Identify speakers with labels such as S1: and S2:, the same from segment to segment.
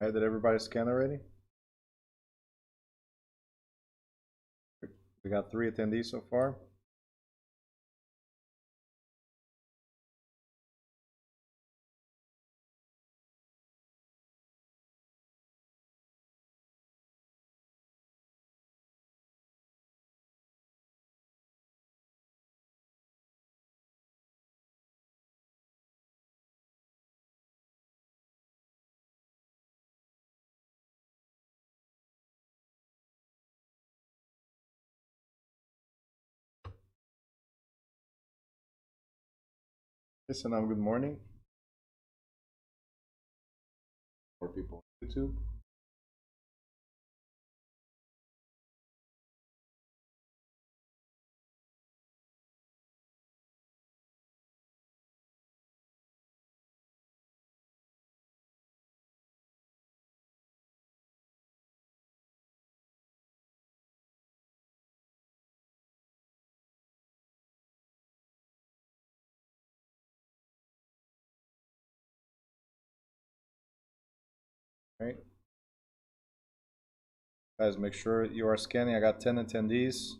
S1: Alright, did everybody scan already? We got 3 attendees so far. Listen, good morning. More people on YouTube. Right. Guys, make sure you are scanning. I got 10 attendees.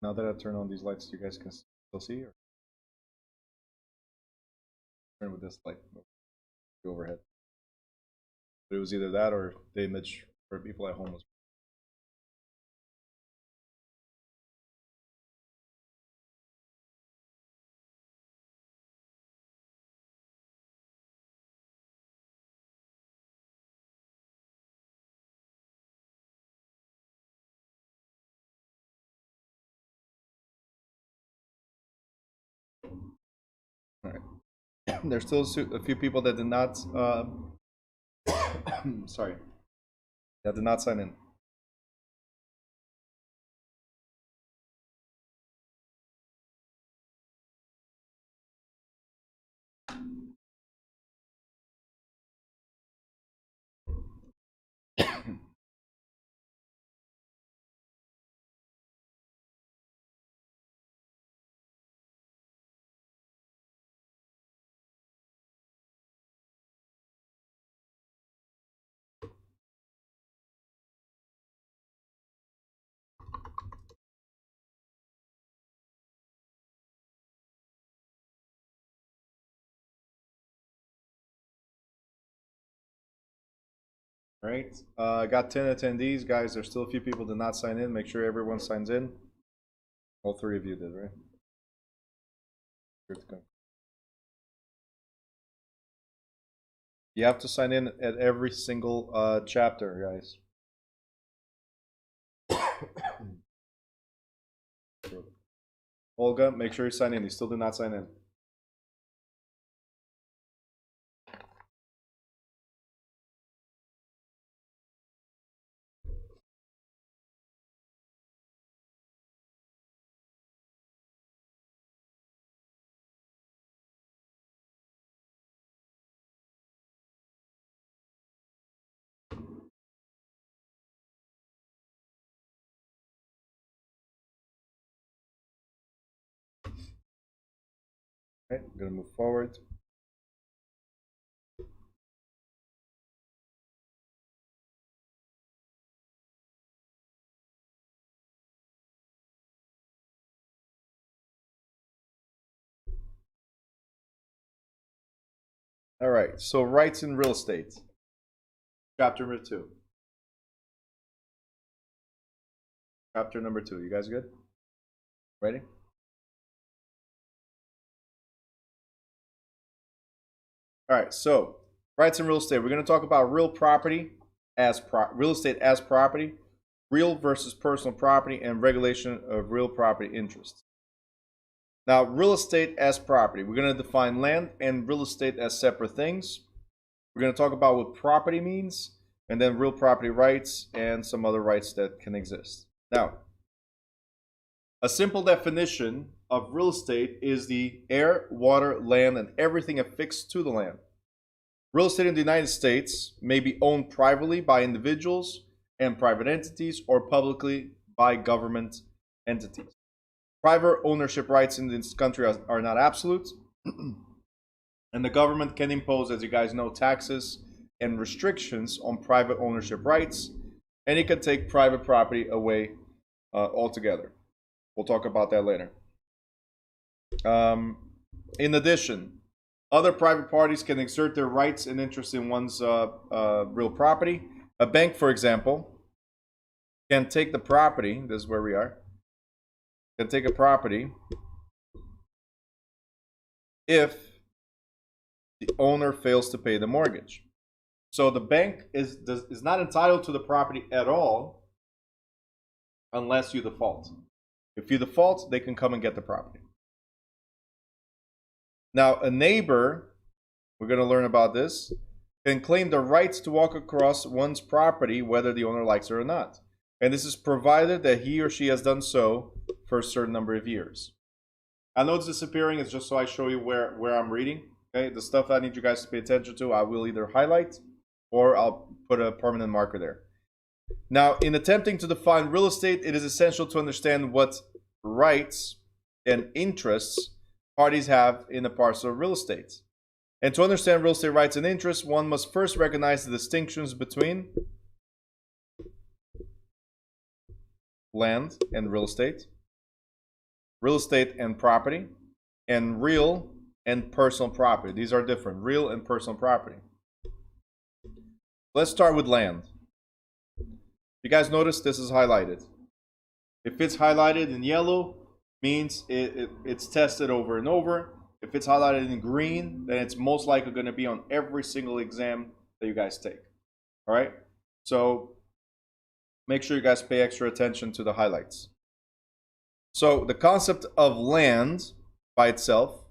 S1: Now that I turn on these lights, you guys can still see? Or turn with this light overhead. But it was either that or the image for people at home was. All right. There's still a few people that did not. Sorry. That did not sign in. Right. I got 10 attendees, guys. There's still a few people that did not sign in. Make sure everyone signs in. All 3 of you did, right? Good to go. You have to sign in at every single chapter, guys. Olga, make sure you sign in. You still do not sign in. Okay, I'm gonna move forward. All right, so rights in real estate. Chapter number 2. Chapter number 2. You guys good? Ready? All right, so rights in real estate. We're going to talk about real property as real estate as property, real versus personal property, and regulation of real property interests. Now, real estate as property. We're going to define land and real estate as separate things. We're going to talk about what property means, and then real property rights and some other rights that can exist. Now, A simple definition of real estate is the air, water, land, and everything affixed to the land. Real estate in the United States may be owned privately by individuals and private entities or publicly by government entities. Private ownership rights in this country are not absolute, and the government can impose, as you guys know, taxes and restrictions on private ownership rights, and it can take private property away altogether. We'll talk about that later. In addition, other private parties can exert their rights and interests in one's real property. A bank, for example, can take the property, this is where we are, can take a property if the owner fails to pay the mortgage. So the bank is not entitled to the property at all unless you default. If you default, they can come and get the property. Now, a neighbor, we're going to learn about this, can claim the rights to walk across one's property whether the owner likes it or not. And this is provided that he or she has done so for a certain number of years. I know it's disappearing, it's just so I show you where I'm reading. Okay, the stuff I need you guys to pay attention to, I will either highlight or I'll put a permanent marker there. Now, in attempting to define real estate, it is essential to understand what rights and interests parties have in a parcel of real estate. And to understand real estate rights and interests, one must first recognize the distinctions between land and real estate and property, and real and personal property. These are different, real and personal property. Let's start with land. You guys notice this is highlighted. If it's highlighted in yellow, means it's tested over and over. If it's highlighted in green, then it's most likely going to be on every single exam that you guys take. All right? So make sure you guys pay extra attention to the highlights. So the concept of land by itself,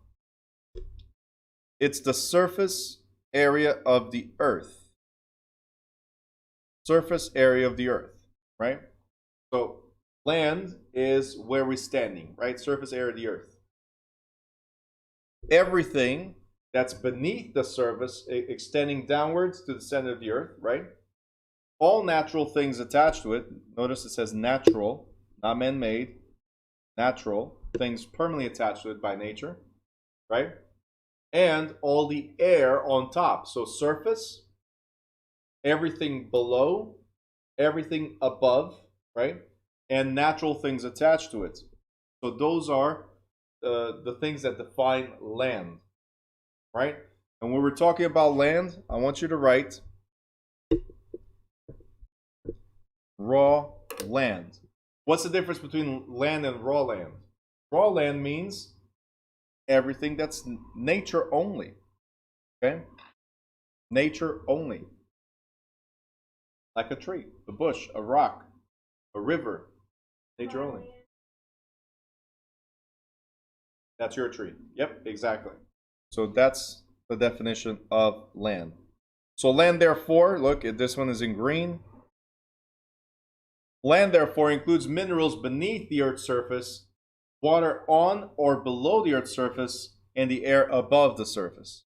S1: it's the surface area of the earth. Surface area of the earth, right? So land is where we're standing, right? Surface area of the earth. Everything that's beneath the surface, extending downwards to the center of the earth, right? All natural things attached to it. Notice it says natural, not man-made. Natural things permanently attached to it by nature, right? And all the air on top. So surface, everything below, everything above, right? And natural things attached to it. So those are the things that define land, right? And when we're talking about land, I want you to write raw land. What's the difference between land and raw land? Raw land means everything that's nature only, okay? Nature only. Like a tree, a bush, a rock, a river, nature only. That's your tree. Yep, exactly. So that's the definition of land. So land, therefore, look, this one is in green. Land, therefore, includes minerals beneath the Earth's surface, water on or below the Earth's surface, and the air above the surface.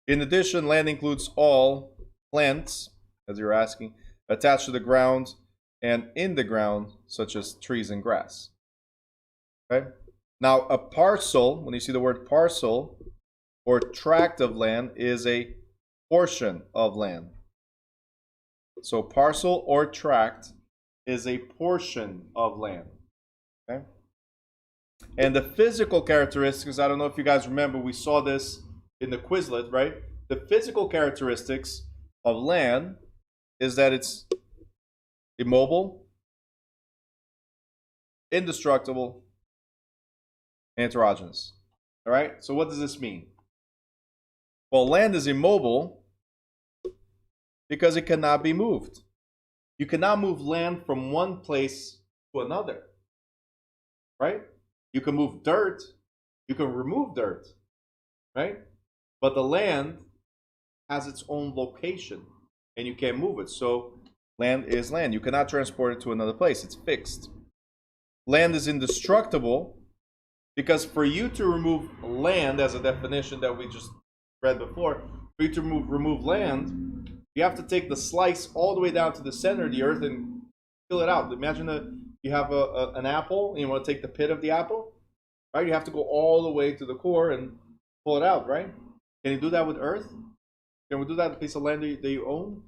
S1: In addition, land includes all plants, as you're asking, attached to the ground and in the ground, such as trees and grass. Okay? Now, a parcel, when you see the word parcel or tract of land, is a portion of land. So parcel or tract is a portion of land. Okay? And the physical characteristics, I don't know if you guys remember, we saw this in the Quizlet, right? The physical characteristics of land is that it's immobile, indestructible, and heterogeneous. All right? So what does this mean? Well, land is immobile because it cannot be moved. You cannot move land from one place to another, right? You can move dirt, you can remove dirt, right? But the land has its own location, and you can't move it. So land is land. You cannot transport it to another place. It's fixed. land is indestructible, because for you to remove land, as a definition that we just read before, for you to remove land, you have to take the slice all the way down to the center of the earth and fill it out. Imagine that you have an apple and you want to take the pit of the apple, right? You have to go all the way to the core and pull it out, right? Can you do that with earth? Can we do that with a piece of land that you own?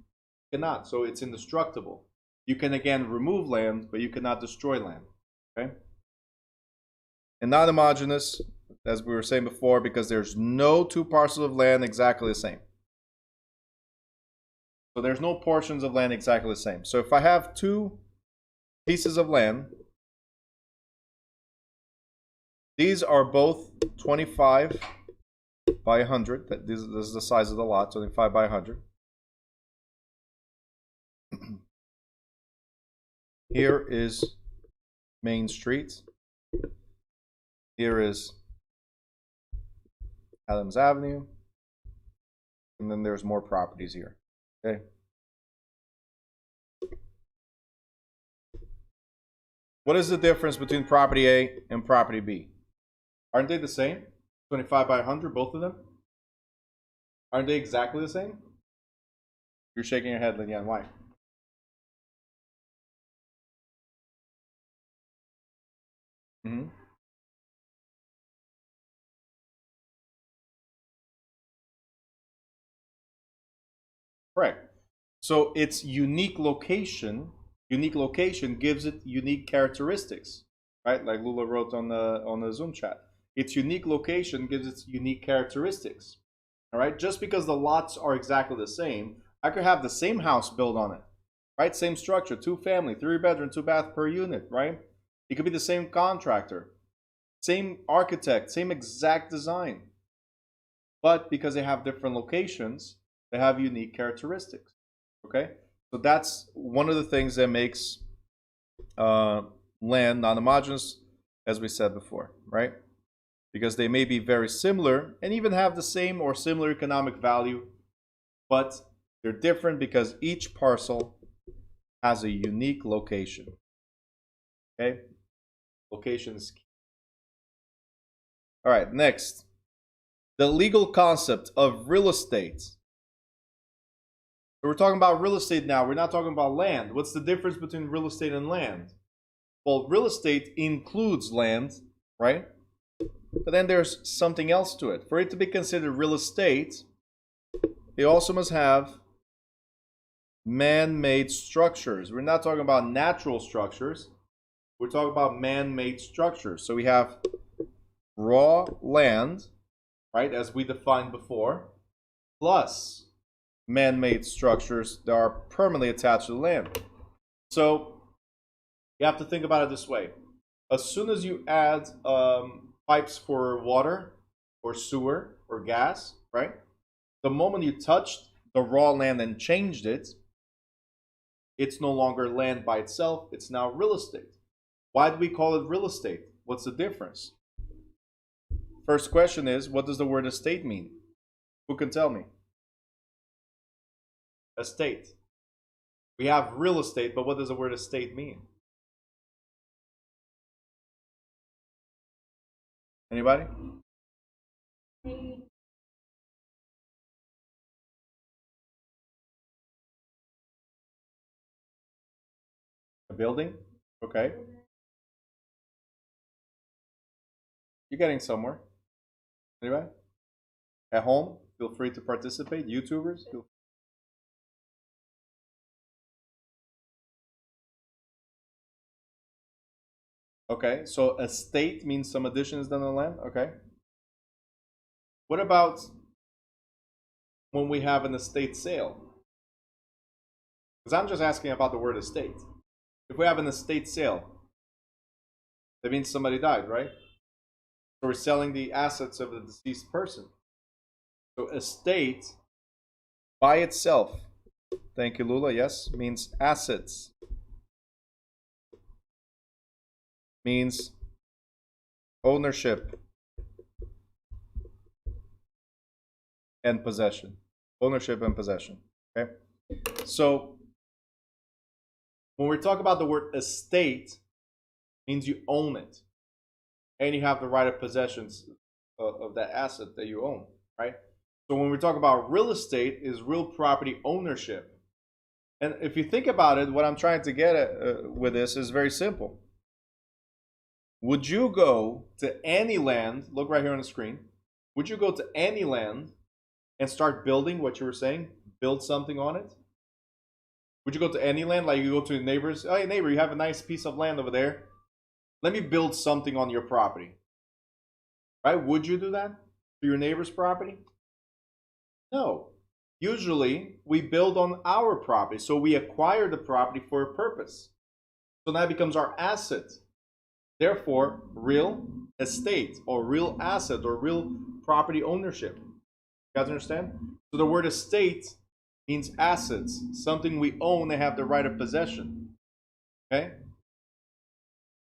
S1: Cannot. So it's indestructible. You can again remove land, but you cannot destroy land. Okay? And not homogeneous, as we were saying before, because there's no two parcels of land exactly the same. So there's no portions of land exactly the same. So if I have two pieces of land, these are both 25 by 100. This is the size of the lot, 25 by 100. Here is Main Street. Here is Adams Avenue. And then there's more properties here. Okay. What is the difference between property A and property B? Aren't they the same? 25 by 100, both of them? Aren't they exactly the same? You're shaking your head, Lynn. Why? Mm-hmm. Correct. So its unique location gives it unique characteristics, right? Like Lula wrote on the Zoom chat. Its unique location gives it unique characteristics. All right. Just because the lots are exactly the same, I could have the same house built on it, right? Same structure, 2-family, 3-bedroom, 2-bath per unit, right? It could be the same contractor, same architect, same exact design, but because they have different locations, they have unique characteristics. Okay, so that's one of the things that makes land non-homogeneous, as we said before, right? Because they may be very similar and even have the same or similar economic value, but they're different because each parcel has a unique location. Okay, location is key. All right, next, the legal concept of real estate. We're talking about real estate now. We're not talking about land. What's the difference between real estate and land? Well, real estate includes land, right? But then there's something else to it. For it to be considered real estate, it also must have man-made structures. We're not talking about natural structures. We're talking about man-made structures. So we have raw land, right, as we defined before, plus man-made structures that are permanently attached to the land. So you have to think about it this way. As soon as you add pipes for water or sewer or gas, right? The moment you touched the raw land and changed it, it's no longer land by itself. It's now real estate. Why do we call it real estate? What's the difference? First question is, what does the word estate mean? Who can tell me? Estate. We have real estate, but what does the word estate mean? Anybody? A building? Okay. You're getting somewhere. Anybody? At home, feel free to participate. YouTubers, okay, so estate means some additions done on land. Okay. What about when we have an estate sale? Because I'm just asking about the word estate. If we have an estate sale, that means somebody died, right? So we're selling the assets of the deceased person. So estate by itself, thank you, Lula, yes, means assets. Means ownership and possession. Ownership and possession. Okay? So when we talk about the word estate, means you own it. And you have the right of possessions of that asset that you own, right? So when we talk about real estate, is real property ownership. And if you think about it, what I'm trying to get at with this is very simple. Would you go to any land, look right here on the screen, would you go to any land and start building what you were saying, build something on it? Would you go to any land, like you go to your neighbors, oh, hey neighbor, you have a nice piece of land over there, let me build something on your property, right? Would you do that to your neighbor's property? No. Usually, we build on our property, so we acquire the property for a purpose. So that becomes our asset. Therefore, real estate, or real asset, or real property ownership. You guys understand? So the word estate means assets, something we own and have the right of possession. Okay?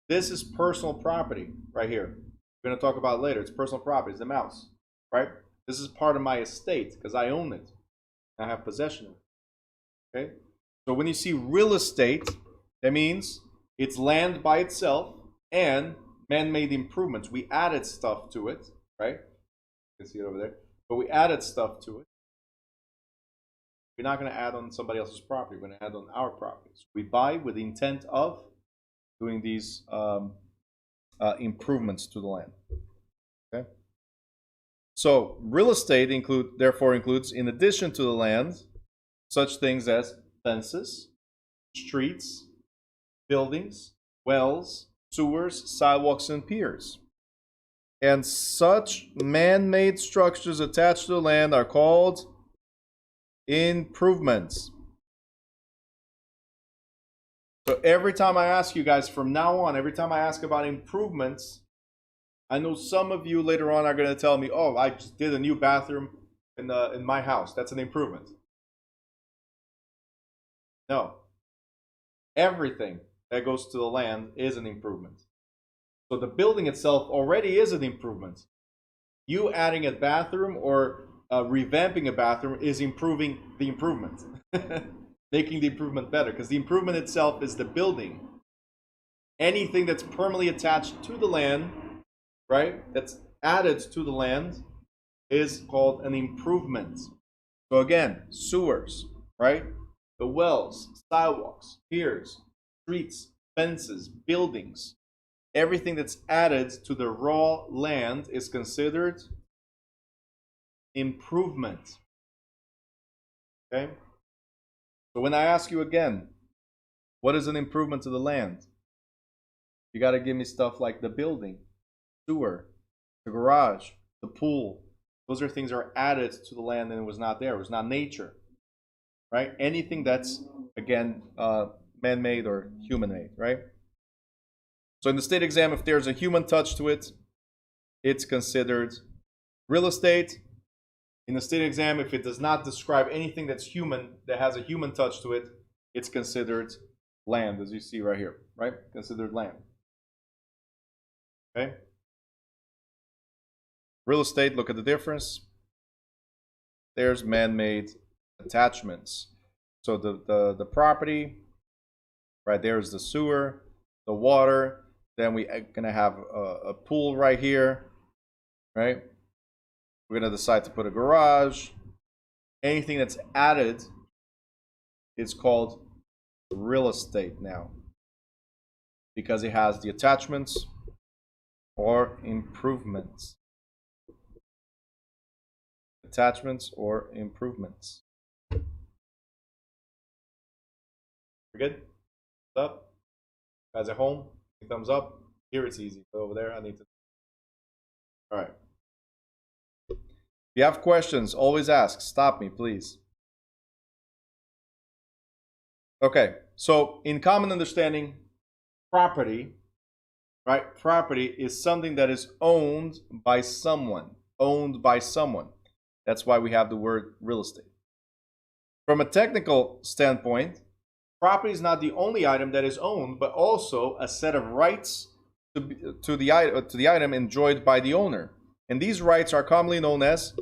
S1: This is personal property right here. We're going to talk about it later. It's personal property. It's the mouse, right? This is part of my estate because I own it. I have possession of it. Okay? So when you see real estate, that means it's land by itself and man-made improvements. We added stuff to it, right? You can see it over there. But we added stuff to it. We're not going to add on somebody else's property. We're going to add on our properties. We buy with the intent of doing these improvements to the land. Okay? So real estate therefore includes, in addition to the land, such things as fences, streets, buildings, wells, sewers, sidewalks, and piers. And such man-made structures attached to the land are called improvements. So every time I ask you guys from now on, every time I ask about improvements, I know some of you later on are going to tell me, oh, I just did a new bathroom in my house. That's an improvement. No. Everything that goes to the land is an improvement. So the building itself already is an improvement. You adding a bathroom or revamping a bathroom is improving the improvement. Making the improvement better, because the improvement itself is the building. Anything that's permanently attached to the land, right, that's added to the land, is called an improvement. So again, sewers, right, the wells, sidewalks, piers, streets, fences, buildings, everything that's added to the raw land is considered improvement. Okay? So when I ask you again, what is an improvement to the land? You got to give me stuff like the building, sewer, the garage, the pool. Those are things that are added to the land and it was not there. It was not nature. Right? Anything that's, again, man-made or human-made, right? So in the state exam, if there's a human touch to it, it's considered real estate. In the state exam, if it does not describe anything that's human, that has a human touch to it, it's considered land, as you see right here, right? Considered land. Okay? Real estate, look at the difference. There's man-made attachments. So the property, right there is the sewer, the water. Then we're going to have a pool right here, right? We're going to decide to put a garage. Anything that's added is called real estate now, because it has the attachments or improvements. Attachments or improvements. We're good? Thumbs up? Guys at home? Thumbs up? Here it's easy, but over there I need to. All right. If you have questions, always ask. Stop me, please. Okay, so in common understanding, property, right? Property is something that is owned by someone. Owned by someone. That's why we have the word real estate. From a technical standpoint, property is not the only item that is owned, but also a set of rights to the item enjoyed by the owner. And these rights are commonly known as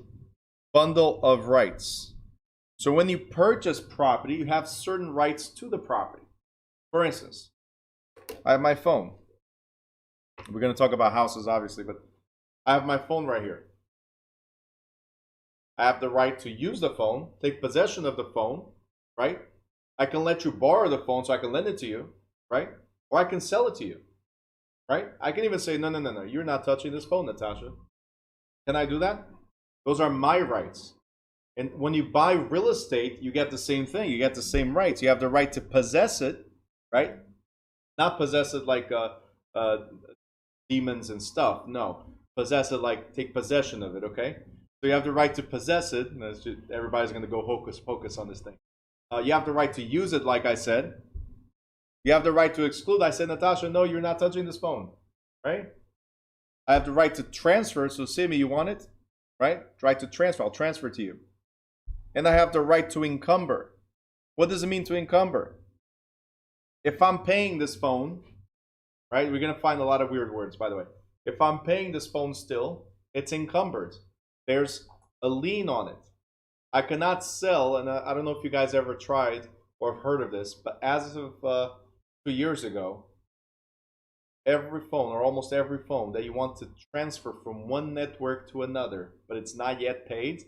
S1: bundle of rights. So when you purchase property, you have certain rights to the property. For instance, I have my phone. We're going to talk about houses, obviously, but I have my phone right here. I have the right to use the phone, take possession of the phone, right? I can let you borrow the phone so I can lend it to you, right? Or I can sell it to you, right? I can even say, no, you're not touching this phone, Natasha. Can I do that? Those are my rights. And when you buy real estate, you get the same thing. You get the same rights. You have the right to possess it, right? Not possess it like demons and stuff. No, possess it like take possession of it, okay? So you have the right to possess it. Everybody's going to go hocus pocus on this thing. You have the right to use it, like I said. You have the right to exclude. I said, Natasha, no, you're not touching this phone, right? I have the right to transfer. So, Simi, you want it, right? Right to transfer. I'll transfer to you. And I have the right to encumber. What does it mean to encumber? If I'm paying this phone, right? We're going to find a lot of weird words, by the way. If I'm paying this phone still, it's encumbered. There's a lien on it. I cannot sell, and I don't know if you guys ever tried or have heard of this, but as of 2 years ago, every phone or almost every phone that you want to transfer from one network to another, but it's not yet paid,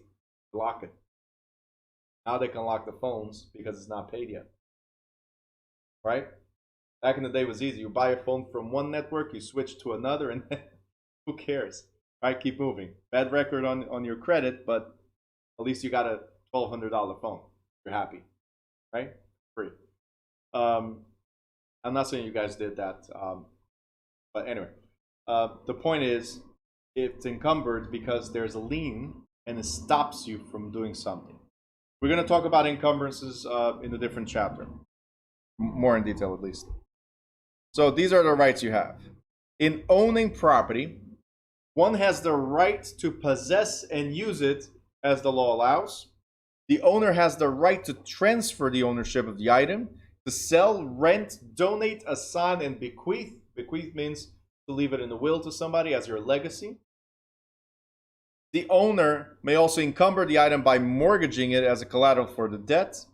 S1: lock it. Now they can lock the phones because it's not paid yet. Right? Back in the day, it was easy. You buy a phone from one network, you switch to another, and who cares? Right? Keep moving. Bad record on your credit, but at least you got a $1,200 phone. You're happy. Right? Free. I'm not saying you guys did that. But anyway, the point is, it's encumbered because there's a lien and it stops you from doing something. We're going to talk about encumbrances in a different chapter. More in detail, at least. So these are the rights you have. In owning property, one has the right to possess and use it as the law allows. The owner has the right to transfer the ownership of the item, to sell, rent, donate, assign, and bequeath. Bequeath means to leave it in the will to somebody as your legacy. The owner may also encumber the item by mortgaging it as a collateral for the debt.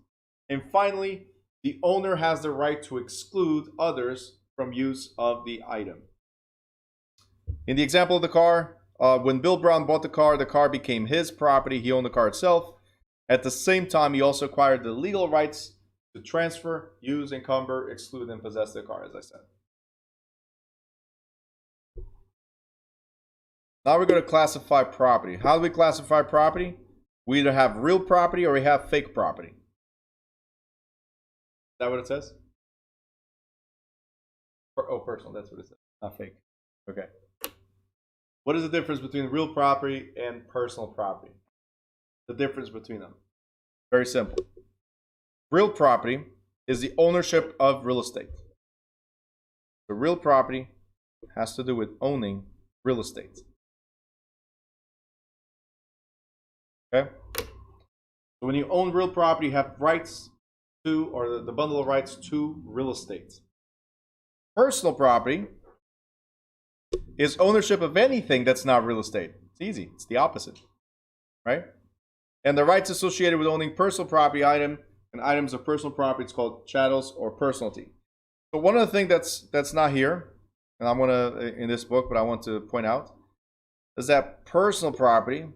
S1: And finally, the owner has the right to exclude others from use of the item. In the example of the car, when Bill Brown bought the car became his property. He owned the car itself. At the same time, he also acquired the legal rights to transfer, use, encumber, exclude, and possess the car, as I said. Now we're going to classify property. How do we classify property? We either have real property or we have fake property. Is that what it says? Oh, personal, that's what it says. Not fake. Okay. What is the difference between real property and personal property? The difference between them. Very simple. Real property is the ownership of real estate. The real property has to do with owning real estate. Okay? So when you own real property, you have rights to, or the bundle of rights to real estate. Personal property is ownership of anything that's not real estate. It's easy. It's the opposite. Right? And the rights associated with owning personal property item and items of personal property, it's called chattels or personalty. So one of the things that's not here, and I'm going to, in this book, but I want to point out, is that personal property,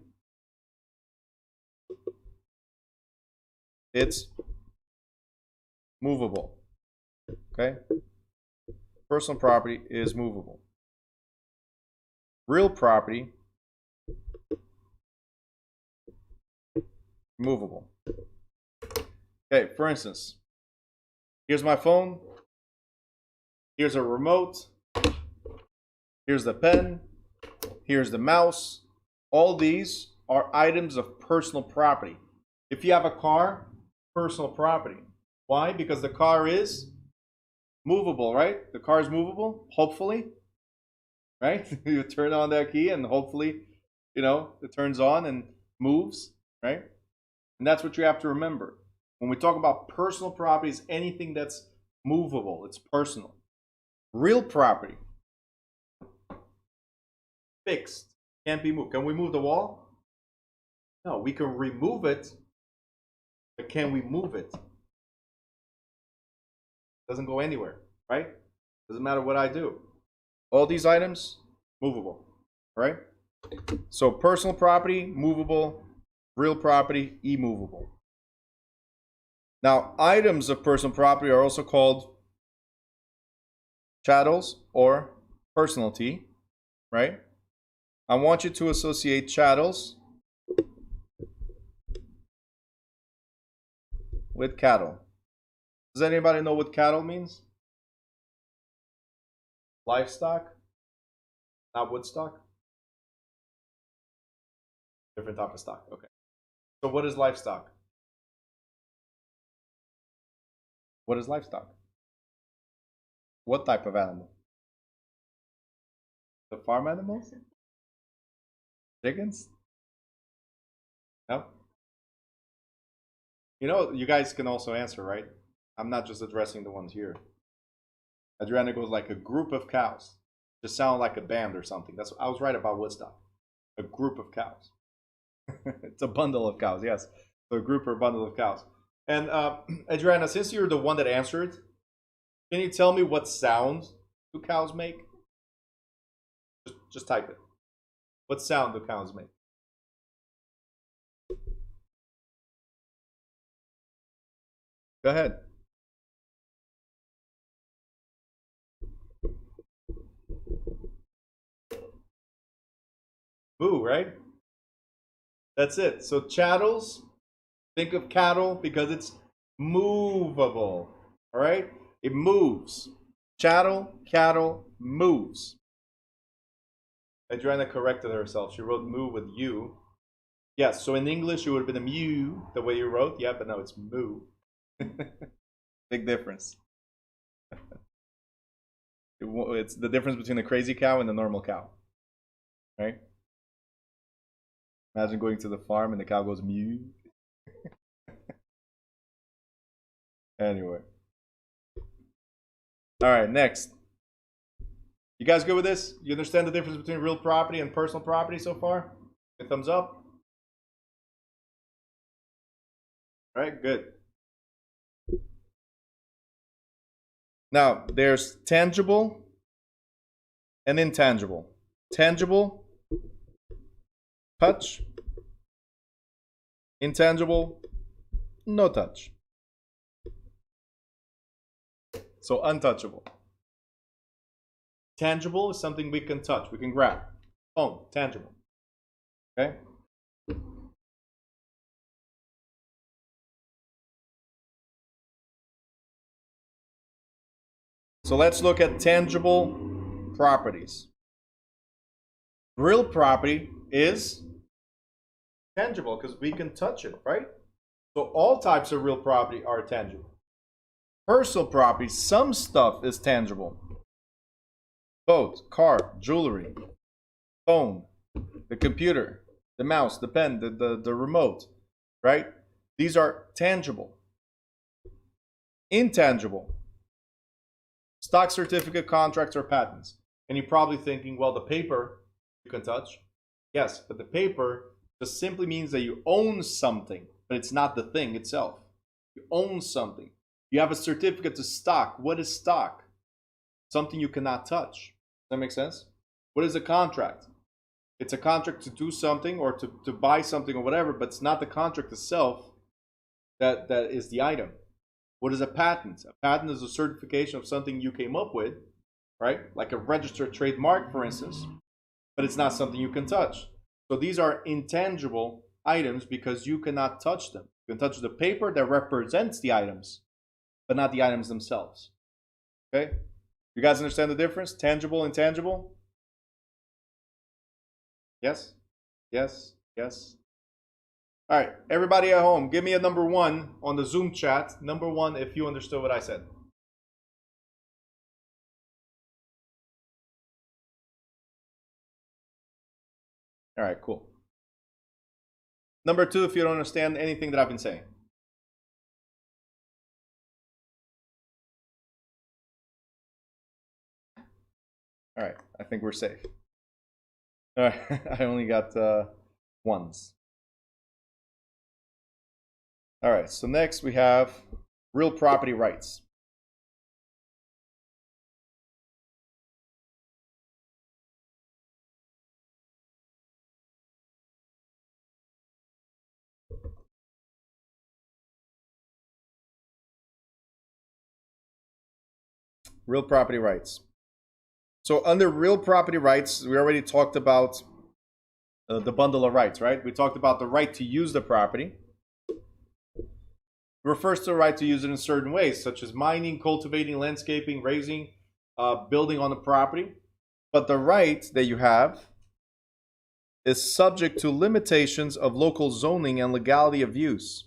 S1: it's movable. Okay? Personal property is movable. Real property, movable. Okay, for instance, here's my phone. Here's a remote. Here's the pen. Here's the mouse. All these are items of personal property. If you have a car, personal property. Why? Because the car is movable, right? The car is movable, hopefully. Right? You turn on that key and hopefully, it turns on and moves, right? And that's what you have to remember. When we talk about personal property, it's anything that's movable. It's personal. Real property, fixed, can't be moved. Can we move the wall? No, we can remove it, but can we move it? It doesn't go anywhere, right? Doesn't matter what I do. All these items, movable, right? So personal property, movable, real property, immovable. Now, items of personal property are also called chattels or personality, right? I want you to associate chattels with cattle. Does anybody know what cattle means? Livestock? Not Woodstock? Different type of stock. Okay. So what is livestock? What is livestock? What type of animal? The farm animals? Chickens? No? You know, you guys can also answer, right? I'm not just addressing the ones here. Adriana goes like a group of cows. Just sound like a band or something. That's I was right about Woodstock. A group of cows. It's a bundle of cows, yes. So a group or bundle of cows. And Adriana, since you're the one that answered, can you tell me what sound do cows make? Just type it. What sound do cows make? Go ahead. Moo, right? That's it. So chattels, think of cattle because it's movable. All right? It moves. Chattel, cattle, moves. Adriana corrected herself. She wrote moo with U. Yes, so in English it would have been a mew, the way you wrote. Yeah, but no, it's moo. Big difference. It's the difference between a crazy cow and a normal cow. Right? Imagine going to the farm and the cow goes mew. Anyway. All right, next. You guys good with this? You understand the difference between real property and personal property so far? A thumbs up. All right, good. Now, there's tangible and intangible. Tangible, touch. Intangible, no touch. So untouchable. Tangible is something we can touch, we can grab. Oh, tangible. Okay? So let's look at tangible properties. Real property is tangible because we can touch it, right? So all types of real property are tangible. Personal property, some stuff is tangible. Boat, car, jewelry, phone, the computer, the mouse, the pen, the remote, right? These are tangible. Intangible. Stock certificate, contracts, or patents. And you're probably thinking, well, the paper you can touch. Yes, but the paper just simply means that you own something, but it's not the thing itself. You own something. You have a certificate to stock. What is stock? Something you cannot touch. Does that make sense? What is a contract? It's a contract to do something or to buy something or whatever, but it's not the contract itself that is the item. What is a patent? A patent is a certification of something you came up with, right? Like a registered trademark, for instance, but it's not something you can touch. So these are intangible items because you cannot touch them. You can touch the paper that represents the items, but not the items themselves. Okay? You guys understand the difference? Tangible, intangible? Yes? Yes? Yes? All right, everybody at home, give me a number 1 on the Zoom chat. Number 1 if you understood what I said. All right, cool. Number 2 if you don't understand anything that I've been saying. All right, I think we're safe. All right, I only got ones. All right, so next we have real property rights. Real property rights. So under real property rights, we already talked about the bundle of rights, right? We talked about the right to use the property. It refers to the right to use it in certain ways, such as mining, cultivating, landscaping, raising, building on the property. But the right that you have is subject to limitations of local zoning and legality of use.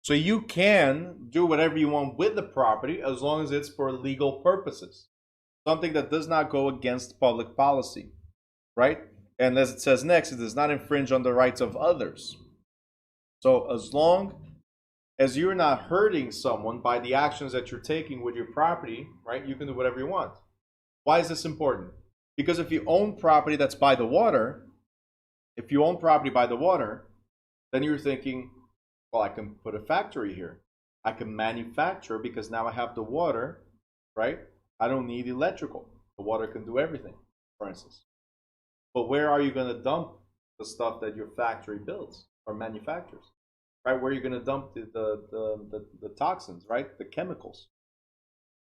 S1: So you can do whatever you want with the property as long as it's for legal purposes. Something that does not go against public policy, right? And as it says next, it does not infringe on the rights of others. So as long as you're not hurting someone by the actions that you're taking with your property, right, you can do whatever you want. Why is this important? Because if you own property that's by the water, then you're thinking, well, I can put a factory here. I can manufacture because now I have the water, right? I don't need electrical. The water can do everything, for instance. But where are you going to dump the stuff that your factory builds or manufactures? Right? Where are you going to dump the toxins, right? The chemicals.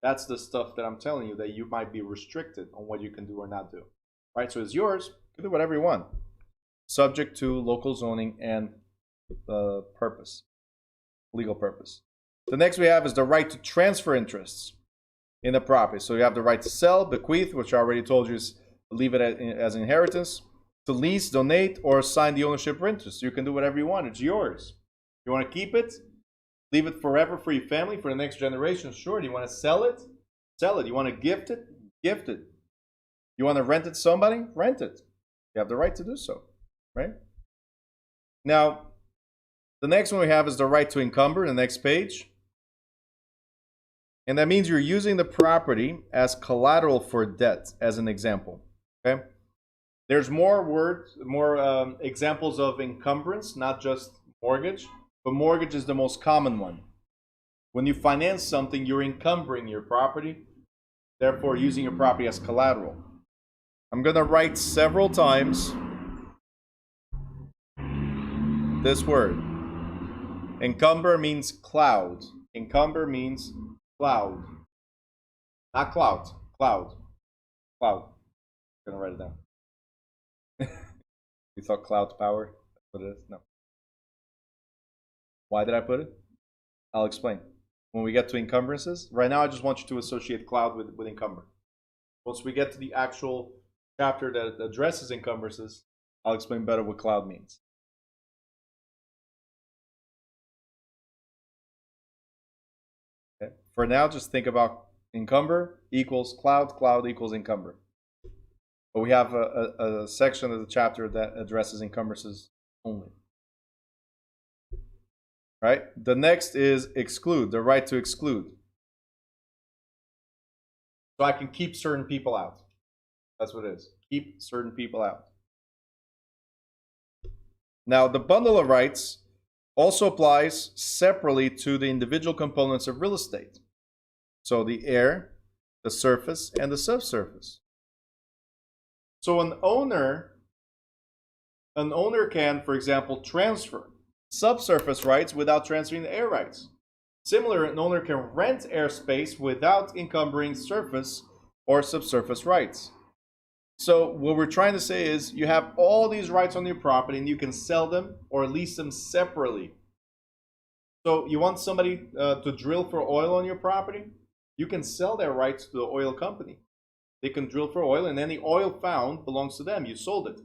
S1: That's the stuff that I'm telling you that you might be restricted on what you can do or not do. Right? So it's yours. You can do whatever you want. Subject to local zoning and purpose, legal purpose. The next we have is the right to transfer interests in the property. So you have the right to sell, bequeath, which I already told you is leave it as inheritance, to lease, donate, or assign the ownership of interest. You can do whatever you want. It's yours. You want to keep it, leave it forever for your family, for the next generation. Sure. Do you want to sell it? Sell it. You want to gift it? Gift it. You want to rent it to somebody? Rent it. You have the right to do so, right? Now, the next one we have is the right to encumber, the next page. And that means you're using the property as collateral for debt, as an example. Okay? There's more examples of encumbrance, not just mortgage, but mortgage is the most common one. When you finance something, you're encumbering your property, therefore using your property as collateral. I'm going to write several times this word. Encumber means cloud. Encumber means cloud. Not clout. Cloud. Cloud. I'm going to write it down. You thought cloud power? That's what it is? No. Why did I put it? I'll explain. When we get to encumbrances, right now I just want you to associate cloud with encumber. Once we get to the actual chapter that addresses encumbrances, I'll explain better what cloud means. Okay. For now, just think about encumber equals cloud, cloud equals encumber. But we have a section of the chapter that addresses encumbrances only. Right? The next is exclude, the right to exclude. So I can keep certain people out. That's what it is. Keep certain people out. Now, the bundle of rights also applies separately to the individual components of real estate. So the air, the surface, and the subsurface. So an owner can, for example, transfer subsurface rights without transferring the air rights. Similar, an owner can rent airspace without encumbering surface or subsurface rights. So what we're trying to say is you have all these rights on your property and you can sell them or lease them separately. So you want somebody to drill for oil on your property? You can sell their rights to the oil company. They can drill for oil and any oil found belongs to them. You sold it.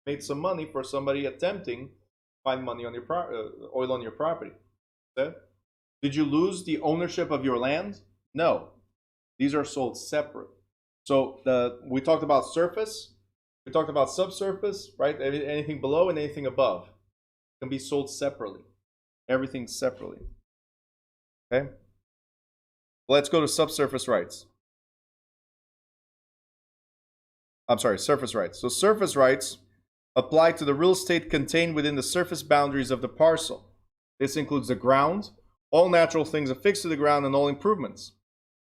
S1: Made some money for somebody attempting to find money on your oil on your property. Okay? Did you lose the ownership of your land? No. These are sold separate. So we talked about surface, we talked about subsurface, right? Anything below and anything above can be sold separately. Everything separately. Okay? Let's go to subsurface rights. I'm sorry, surface rights. So surface rights apply to the real estate contained within the surface boundaries of the parcel. This includes the ground, all natural things affixed to the ground, and all improvements.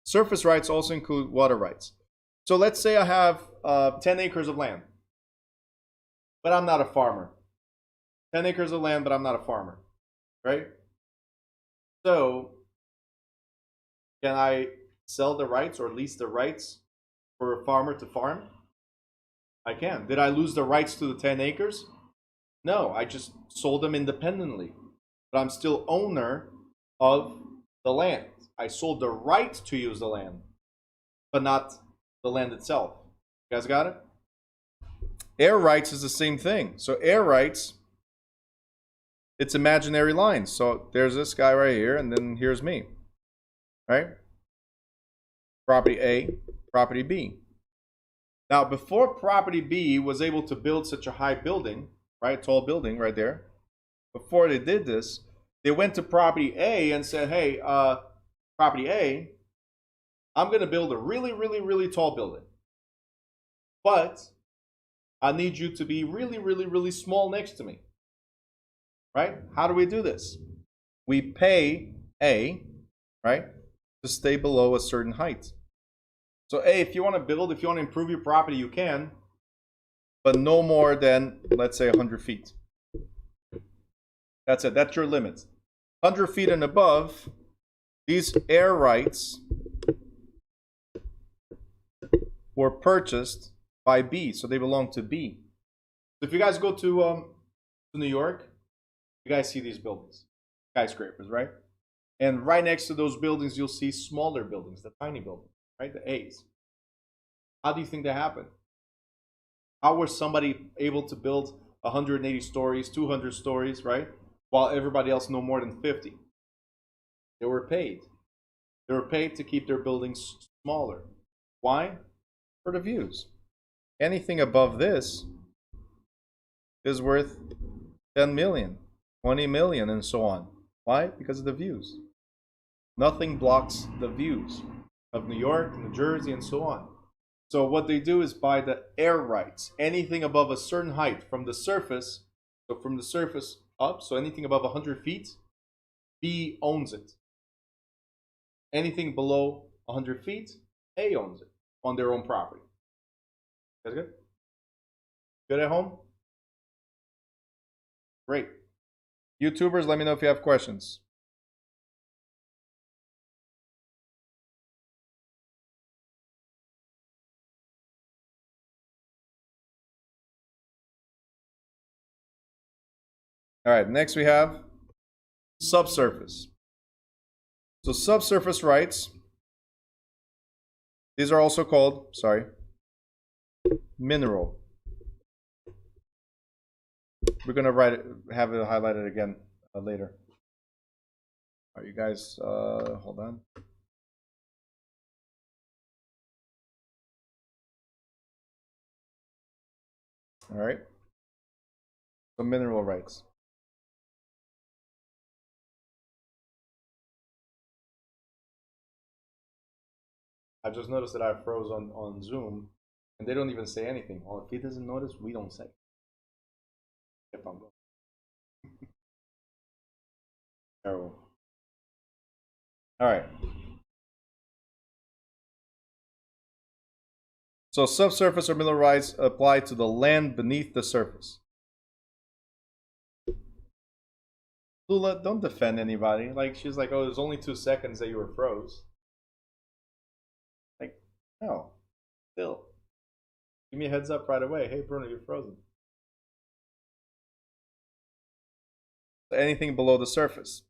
S1: Surface rights also include water rights. So let's say I have 10 acres of land, but I'm not a farmer. 10 acres of land, but I'm not a farmer, right? So can I sell the rights or lease the rights for a farmer to farm? I can. Did I lose the rights to the 10 acres? No, I just sold them independently. But I'm still owner of the land. I sold the right to use the land, but not the land itself. You guys got it? Air rights is the same thing. So air rights, it's imaginary lines. So there's this guy right here, and then here's me. Right? Property A, property B. Now, before property B was able to build such a high building, right, tall building right there, before they did this, they went to property A and said, hey, property A, I'm going to build a really, really, really tall building. But I need you to be really, really, really small next to me. Right? How do we do this? We pay A, right, to stay below a certain height. So A, if you want to build, if you want to improve your property, you can, but no more than, let's say, 100 feet. That's it. That's your limit. 100 feet and above, these air rights were purchased by B, so they belong to B. So if you guys go to New York, you guys see these buildings, skyscrapers, right? And right next to those buildings, you'll see smaller buildings, the tiny buildings, right? The A's. How do you think that happened? How was somebody able to build 180 stories, 200 stories, right? While everybody else no more than 50. They were paid. They were paid to keep their buildings smaller. Why? For the views. Anything above this is worth 10 million, 20 million, and so on. Why? Because of the views. Nothing blocks the views of New York, New Jersey, and so on. So what they do is buy the air rights. Anything above a certain height from the surface, so from the surface up, so anything above 100 feet, B owns it. Anything below 100 feet, A owns it on their own property. That's good? Good at home? Great. YouTubers, let me know if you have questions. All right, next we have subsurface. So subsurface rights, these are also called, mineral. We're going to have it highlighted again later. All right, you guys, hold on. All right. So mineral rights. I just noticed that I froze on Zoom, and they don't even say anything. Well, if he doesn't notice, we don't say. Keep on going. Terrible. All right. So subsurface or mineral rights apply to the land beneath the surface. Lula, don't defend anybody. Like, she's like, oh, there's only 2 seconds that you were froze. Like, no. Still. Give me a heads up right away. Hey, Bruno, you're frozen. Anything below the surface.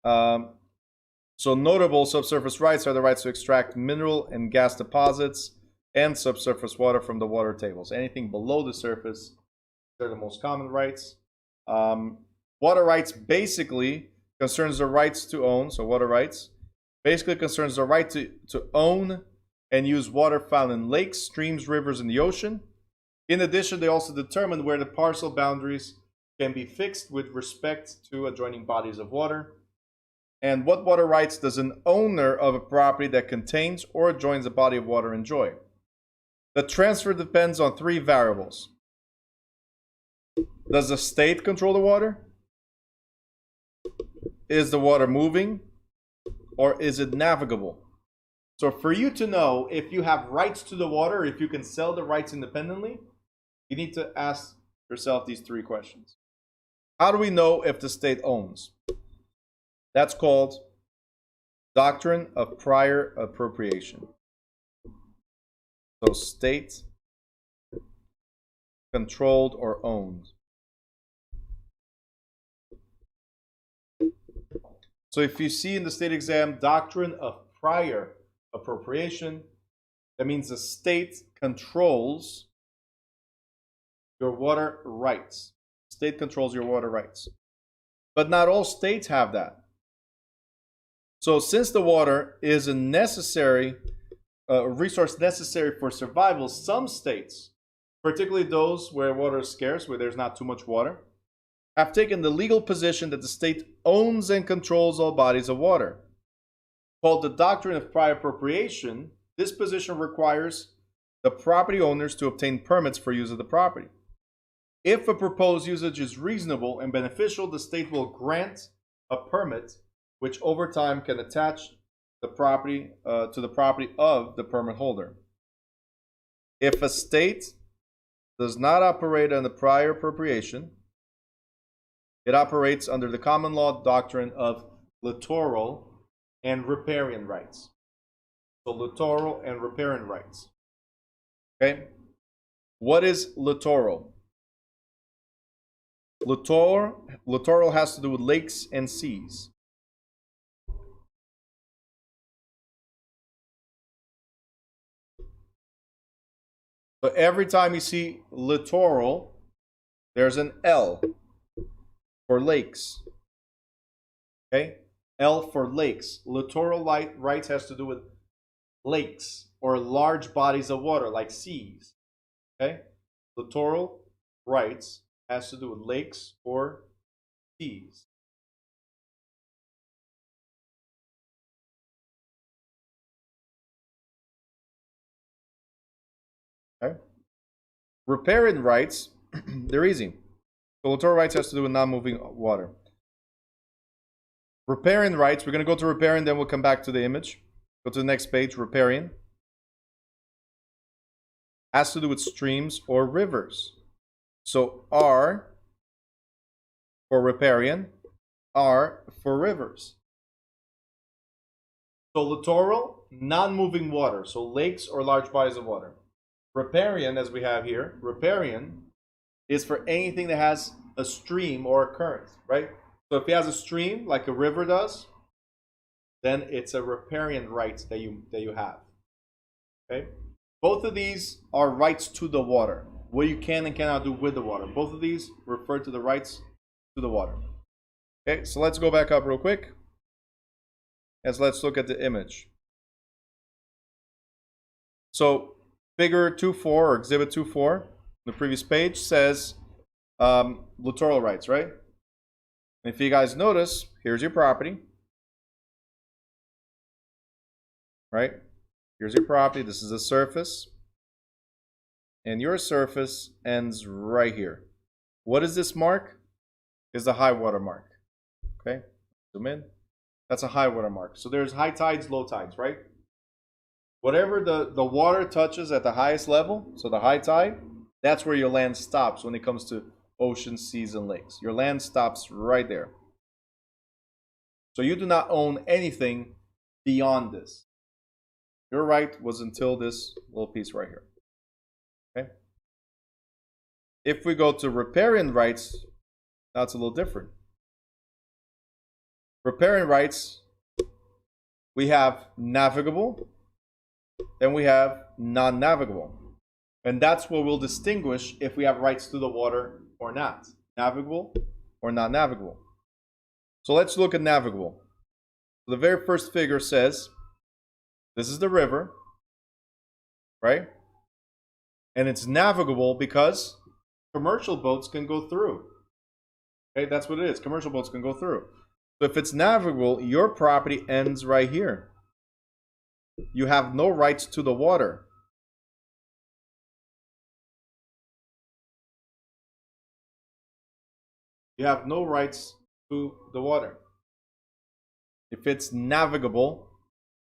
S1: So notable subsurface rights are the rights to extract mineral and gas deposits and subsurface water from the water tables. Anything below the surface, they're the most common rights. Water rights basically concerns the rights to own, so water rights basically concerns the right to own and use water found in lakes, streams, rivers, and the ocean. In addition, they also determine where the parcel boundaries can be fixed with respect to adjoining bodies of water. And what water rights does an owner of a property that contains or adjoins a body of water enjoy? The transfer depends on 3 variables. Does the state control the water? Is the water moving? Or is it navigable? So for you to know if you have rights to the water, if you can sell the rights independently, you need to ask yourself these 3 questions. How do we know if the state owns? That's called Doctrine of prior appropriation. So state controlled or owned. So if you see in the state exam doctrine of prior appropriation, that means the state controls your water rights. State controls your water rights. But not all states have that. So since the water is a necessary resource necessary for survival, some states, particularly those where water is scarce, where there's not too much water, have taken the legal position that the state owns and controls all bodies of water. Called the doctrine of prior appropriation, this position requires the property owners to obtain permits for use of the property. If a proposed usage is reasonable and beneficial, the state will grant a permit, which over time can attach the property to the property of the permit holder. If a state does not operate on the prior appropriation, it operates under the common law doctrine of littoral and riparian rights. So littoral and riparian rights. Okay? What is littoral? Littoral has to do with lakes and seas. So every time you see littoral, there's an L for lakes. Okay? L for lakes. Littoral rights has to do with lakes or large bodies of water like seas. Okay? Littoral rights has to do with lakes or seas. Okay? Riparian rights, they're easy. So littoral rights has to do with non-moving water. Riparian rights, we're going to go to riparian, then we'll come back to the image. Go to the next page, riparian. Has to do with streams or rivers. So R for riparian, R for rivers. So littoral, non-moving water, so lakes or large bodies of water. Riparian, as we have here, riparian is for anything that has a stream or a current, right? So if it has a stream, like a river does, then it's a riparian right that you have. Okay? Both of these are rights to the water. What you can and cannot do with the water. Both of these refer to the rights to the water. Okay, so let's go back up real quick. And let's look at the image. So figure 2.4 or exhibit 2.4, the previous page says littoral rights, right? And if you guys notice, here's your property. Right? Here's your property. This is the surface. And your surface ends right here. What is this mark? Is the high water mark. Okay? Zoom in. That's a high water mark. So there's high tides, low tides, right? Whatever the water touches at the highest level, so the high tide, that's where your land stops when it comes to oceans, seas, and lakes. Your land stops right there. So you do not own anything beyond this. Your right was until this little piece right here. Okay? If we go to riparian rights, that's a little different. Riparian rights, we have navigable, then we have non-navigable. And that's what we'll distinguish if we have rights to the water or not. Navigable or not navigable. So let's look at navigable. The very first figure says, this is the river, right? And it's navigable because commercial boats can go through. Okay, that's what it is. Commercial boats can go through. So if it's navigable, your property ends right here. You have no rights to the water. You have no rights to the water. If it's navigable,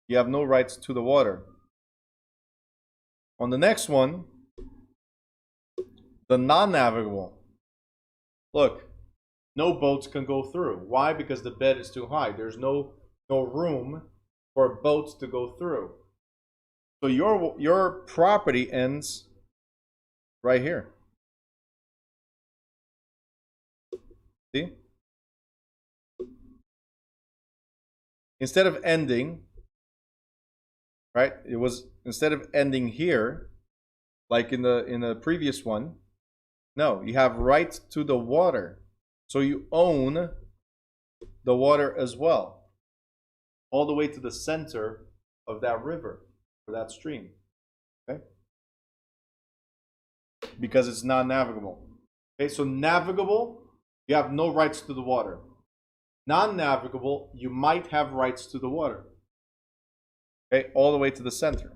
S1: you have no rights to the water. On the next one, the non-navigable. Look, no boats can go through. Why? Because the bed is too high. There's no room for a boat to go through. So your property ends right here. See? Instead of ending, right? It was instead of ending here, like in the previous one. No, you have right to the water. So you own the water as well, all the way to the center of that river or that stream. Okay? Because it's non-navigable. Okay, so navigable, you have no rights to the water. Non-navigable, you might have rights to the water. Okay, all the way to the center.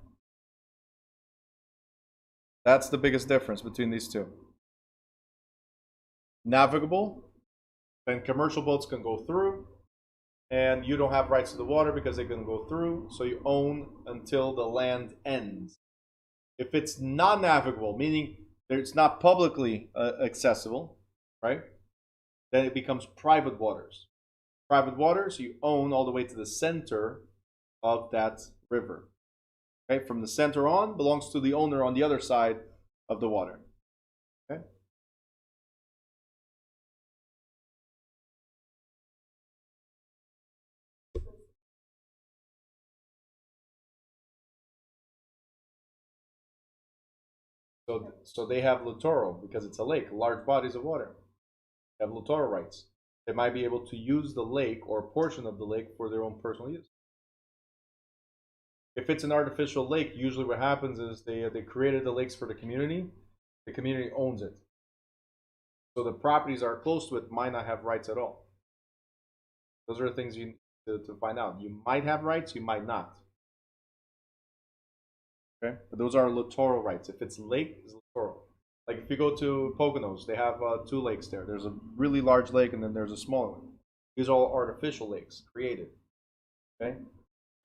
S1: That's the biggest difference between these two. Navigable, then commercial boats can go through, and you don't have rights to the water because they can go through, so you own until the land ends. If it's non-navigable, meaning it's not publicly accessible, right? Then it becomes private waters. Private waters, you own all the way to the center of that river. Okay, from the center on belongs to the owner on the other side of the water. Okay. So they have littoral because it's a lake, large bodies of water. They have littoral rights. They might be able to use the lake or a portion of the lake for their own personal use. If it's an artificial lake, usually what happens is they created the lakes for the community owns it. So the properties that are close to it might not have rights at all. Those are the things you need to find out. You might have rights, you might not. Okay, but those are littoral rights. If it's lake, it's littoral. Like if you go to Poconos, they have 2 lakes there. There's a really large lake and then there's a smaller one. These are all artificial lakes created. Okay,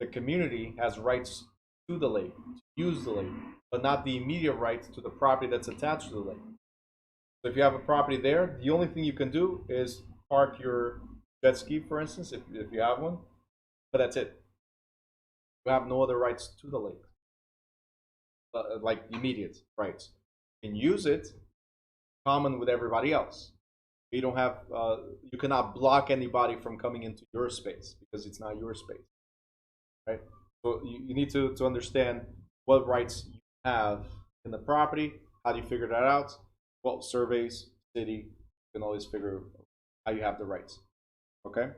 S1: the community has rights to the lake, to use the lake, but not the immediate rights to the property that's attached to the lake. So if you have a property there, the only thing you can do is park your jet ski, for instance, if you have one, but that's it. You have no other rights to the lake. Like immediate rights. You can use it common with everybody else. You don't have you cannot block anybody from coming into your space because it's not your space, right? So you need to understand what rights you have in the property. How do you figure that out? Well, surveys, city, you can always figure how you have the rights. Okay.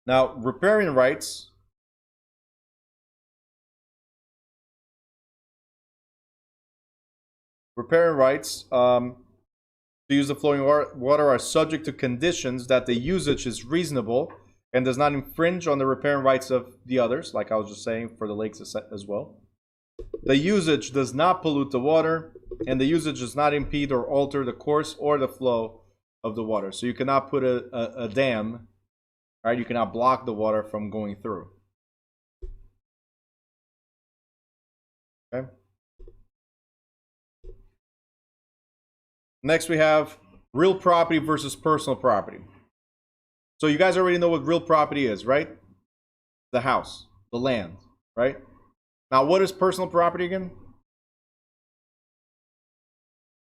S1: Now, riparian rights. Riparian rights to use the flowing water are subject to conditions that the usage is reasonable and does not infringe on the riparian rights of the others, like I was just saying for the lakes as well. The usage does not pollute the water, and the usage does not impede or alter the course or the flow of the water. So you cannot put a dam, right? You cannot block the water from going through. Okay. Next, we have real property versus personal property. So you guys already know what real property is, right? The house, the land, right? Now, what is personal property again?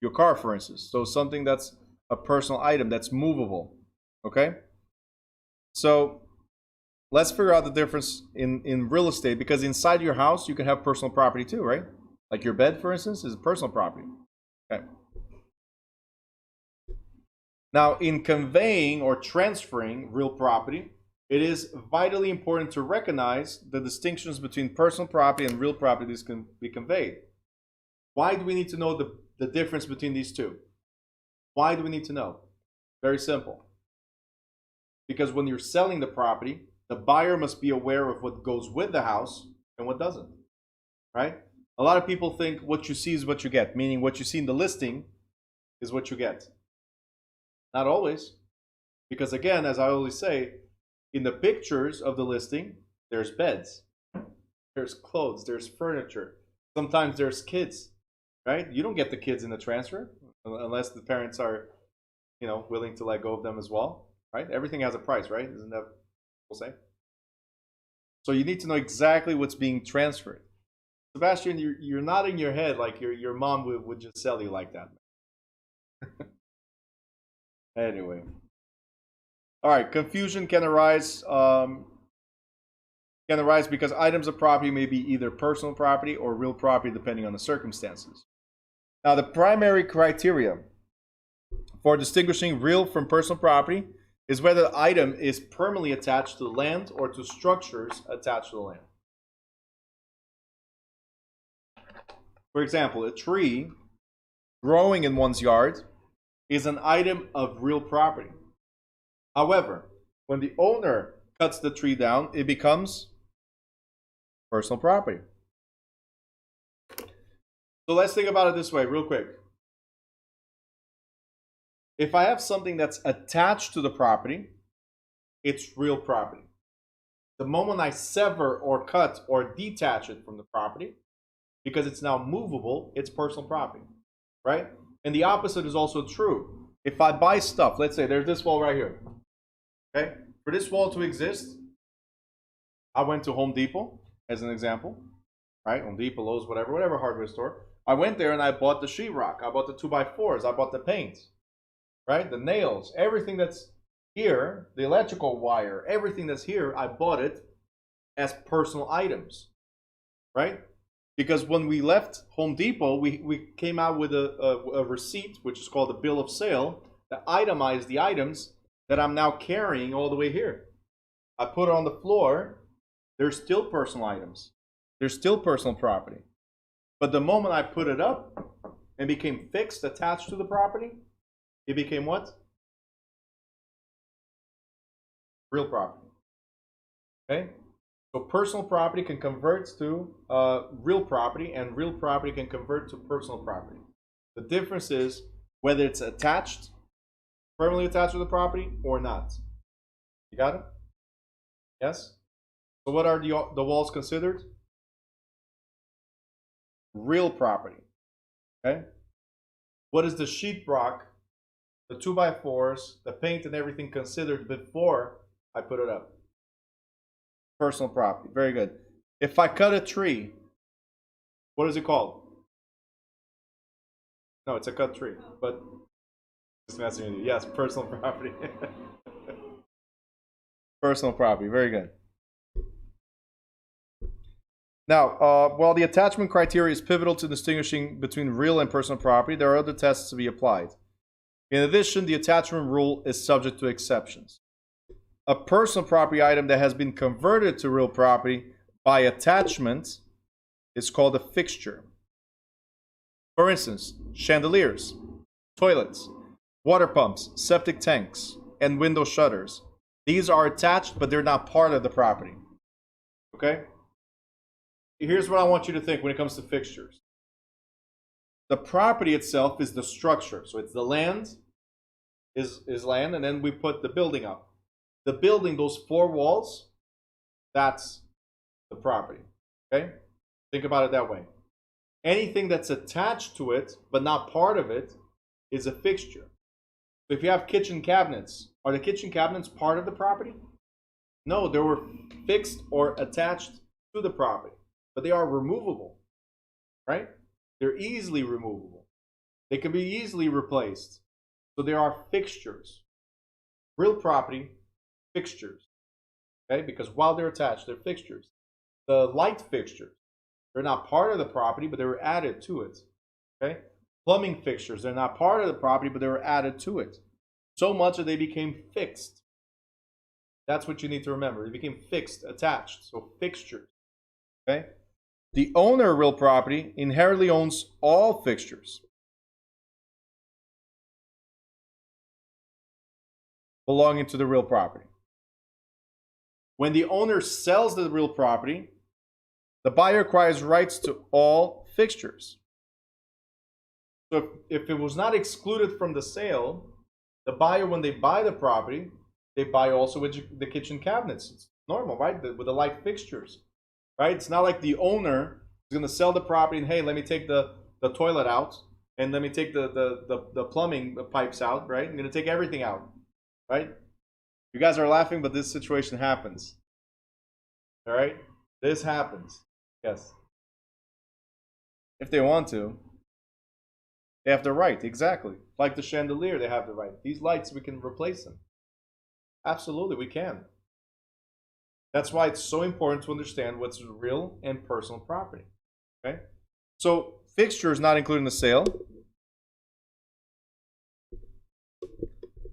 S1: Your car, for instance. So something that's a personal item that's movable, okay? So let's figure out the difference in real estate, because inside your house, you can have personal property too, right? Like your bed, for instance, is personal property. Okay. Now, in conveying or transferring real property, it is vitally important to recognize the distinctions between personal property and real property that can be conveyed. Why do we need to know the difference between these two? Why do we need to know? Very simple. Because when you're selling the property, the buyer must be aware of what goes with the house and what doesn't, right? A lot of people think what you see is what you get, meaning what you see in the listing is what you get. Not always, because again, as I always say, in the pictures of the listing, there's beds, there's clothes, there's furniture. Sometimes there's kids, right? You don't get the kids in the transfer unless the parents are, willing to let go of them as well, right? Everything has a price, right? Isn't that what people say? So you need to know exactly what's being transferred. Sebastian, you're nodding your head like your mom would just sell you like that. Anyway. All right, confusion can arise because items of property may be either personal property or real property depending on the circumstances. Now, the primary criteria for distinguishing real from personal property is whether the item is permanently attached to the land or to structures attached to the land. For example, a tree growing in one's yard is an item of real property. However, when the owner cuts the tree down, it becomes personal property. So let's think about it this way, real quick. If I have something that's attached to the property, it's real property. The moment I sever or cut or detach it from the property, because it's now movable, it's personal property, right? And the opposite is also true. If I buy stuff, let's say there's this wall right here, okay? For this wall to exist, I went to Home Depot, as an example, right? Home Depot, Lowe's, whatever hardware store. I went there and I bought the sheetrock, I bought the 2x4s, I bought the paint, right? The nails, everything that's here, the electrical wire, everything that's here, I bought it as personal items, right? Because when we left Home Depot, we came out with a receipt, which is called a bill of sale, that itemized the items that I'm now carrying all the way here. I put it on the floor. They're still personal items. They're still personal property. But the moment I put it up and became fixed, attached to the property, it became what? Real property. Okay? So personal property can convert to real property, and real property can convert to personal property. The difference is whether it's attached, permanently attached to the property, or not. You got it? Yes? So what are the walls considered? Real property. Okay? What is the sheetrock, the 2x4s, the paint and everything considered before I put it up? Personal property. Very good. If I cut a tree, what is it called? No, it's a cut tree. But just messing with you. Yes, personal property. Personal property. Very good. Now, while the attachment criteria is pivotal to distinguishing between real and personal property, there are other tests to be applied. In addition, the attachment rule is subject to exceptions. A personal property item that has been converted to real property by attachment is called a fixture. For instance, chandeliers, toilets, water pumps, septic tanks, and window shutters. These are attached, but they're not part of the property. Okay? Here's what I want you to think when it comes to fixtures. The property itself is the structure. So it's the land, is land, and then we put the building up. The building, those four walls, that's the property. Okay? Think about it that way. Anything that's attached to it, but not part of it, is a fixture. So if you have kitchen cabinets, are the kitchen cabinets part of the property? No, they were fixed or attached to the property, but they are removable, right? They're easily removable. They can be easily replaced. So they are fixtures. Real property, fixtures, okay? Because while they're attached, they're fixtures. The light fixtures, they're not part of the property, but they were added to it, okay? Plumbing fixtures, they're not part of the property, but they were added to it. So much that they became fixed. That's what you need to remember. They became fixed, attached, so fixtures, okay? The owner of real property inherently owns all fixtures belonging to the real property. When the owner sells the real property, the buyer acquires rights to all fixtures. So if it was not excluded from the sale, the buyer, when they buy the property, they buy also with the kitchen cabinets. It's normal, right? With the light fixtures, right? It's not like the owner is going to sell the property and, hey, let me take the toilet out and let me take the plumbing pipes out, right? I'm going to take everything out, right? You guys are laughing, but this situation happens. All right? This happens. Yes. If they want to, they have the right. Exactly. Like the chandelier, they have the right. These lights, we can replace them. Absolutely, we can. That's why it's so important to understand what's real and personal property. Okay? So, fixture is not included in the sale.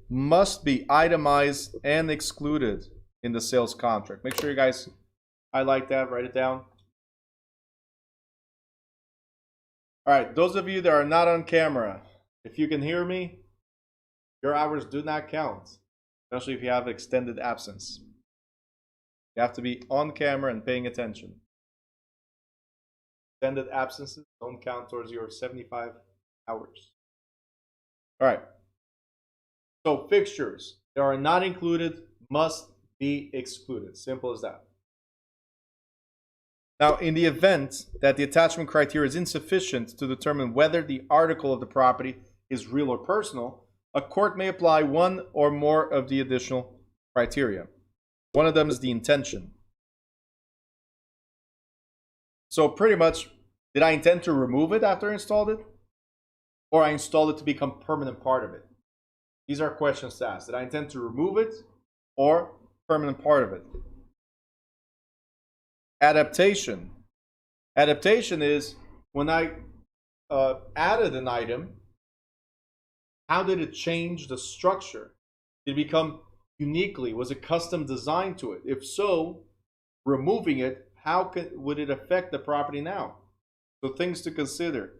S1: Must be itemized and excluded in the sales contract. Make sure you guys highlight that, write it down. All right, those of you that are not on camera, if you can hear me, your hours do not count, especially if you have extended absence. You have to be on camera and paying attention. Extended absences don't count towards your 75 hours. All right. So fixtures that are not included must be excluded. Simple as that. Now, in the event that the attachment criteria is insufficient to determine whether the article of the property is real or personal, a court may apply one or more of the additional criteria. One of them is the intention. So pretty much, did I intend to remove it after I installed it? Or I installed it to become a permanent part of it? These are questions to ask. Did I intend to remove it or permanent part of it? Adaptation. Adaptation is when I added an item, how did it change the structure? Did it become uniquely? Was it custom designed to it? If so, removing it, how would it affect the property now? So things to consider.